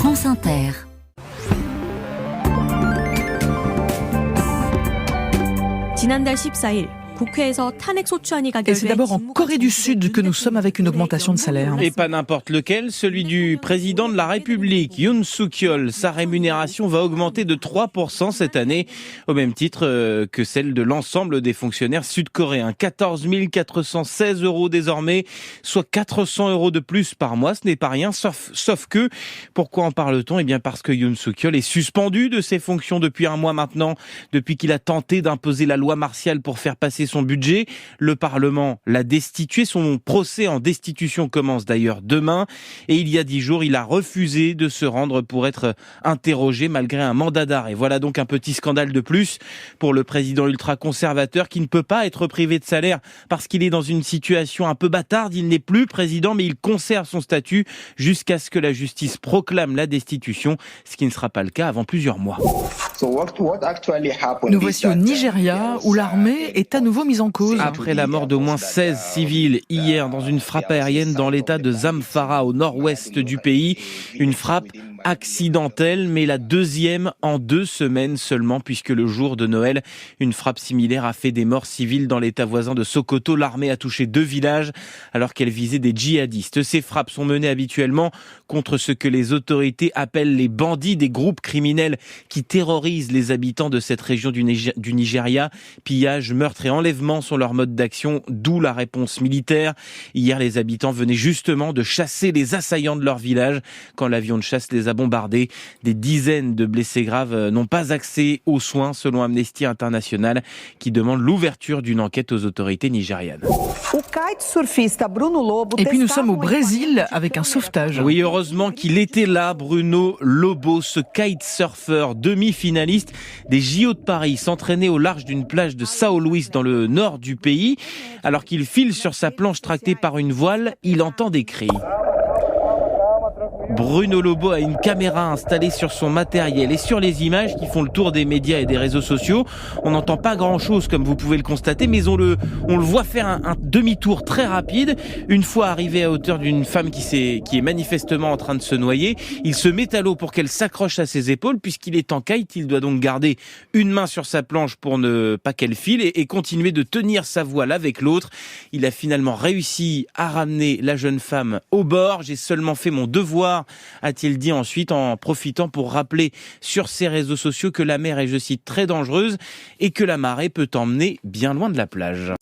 France Inter. 지난달 14일 국회에서 탄핵소추안이 Et c'est 가결돼 d'abord en Corée du Sud que nous sommes avec une augmentation de salaire. Et pas n'importe lequel, celui du président de la République, Yoon Suk-yeol. Sa rémunération va augmenter de 3% cette année, au même titre que celle de l'ensemble des fonctionnaires sud-coréens. 14 416 € désormais, soit 400 € de plus par mois. Ce n'est pas rien, sauf que, pourquoi en parle-t-on ? Eh bien parce que Yoon Suk-yeol est suspendu de ses fonctions depuis un mois maintenant, depuis qu'il a tenté d'imposer la loi martiale pour faire passer son budget. Le Parlement l'a destitué. Son procès en destitution commence d'ailleurs demain. Et il y a 10 jours, il a refusé de se rendre pour être interrogé malgré un mandat d'arrêt. Voilà donc un petit scandale de plus pour le président ultra-conservateur qui ne peut pas être privé de salaire parce qu'il est dans une situation un peu bâtarde. Il n'est plus président, mais il conserve son statut jusqu'à ce que la justice proclame la destitution, ce qui ne sera pas le cas avant plusieurs mois. Nous voici au Nigeria où l'armée est à nouveau mise en cause. Après la mort d'au moins 16 civils hier dans une frappe aérienne dans l'état de Zamfara au nord-ouest du pays, une frappe accidentelle, mais la deuxième en 2 semaines seulement, puisque le jour de Noël, une frappe similaire a fait des morts civiles dans l'état voisin de Sokoto. L'armée a touché 2 villages alors qu'elle visait des djihadistes. Ces frappes sont menées habituellement contre ce que les autorités appellent les bandits, des groupes criminels qui terrorisent les habitants de cette région du Nigeria. Pillage, meurtre et enlèvement sont leurs modes d'action, d'où la réponse militaire. Hier, les habitants venaient justement de chasser les assaillants de leur village. Quand l'avion de chasse les a bombardés, des dizaines de blessés graves n'ont pas accès aux soins, selon Amnesty International, qui demande l'ouverture d'une enquête aux autorités nigérianes. Et puis nous sommes au Brésil avec un sauvetage. Oui, heureusement qu'il était là, Bruno Lobo, ce kitesurfer demi-finaliste des JO de Paris, s'entraînait au large d'une plage de São Luís dans le nord du pays. Alors qu'il file sur sa planche tractée par une voile, il entend des cris. Bruno Lobo a une caméra installée sur son matériel et sur les images qui font le tour des médias et des réseaux sociaux, on n'entend pas grand-chose comme vous pouvez le constater, mais on le voit faire un demi-tour très rapide. Une fois arrivé à hauteur d'une femme qui est manifestement en train de se noyer, il se met à l'eau pour qu'elle s'accroche à ses épaules. Puisqu'il est en kite, il doit donc garder une main sur sa planche pour ne pas qu'elle file et continuer de tenir sa voile avec l'autre. Il a finalement réussi à ramener la jeune femme au bord. J'ai seulement fait mon devoir, a-t-il dit ensuite, en profitant pour rappeler sur ses réseaux sociaux que la mer est, je cite, très dangereuse et que la marée peut emmener bien loin de la plage.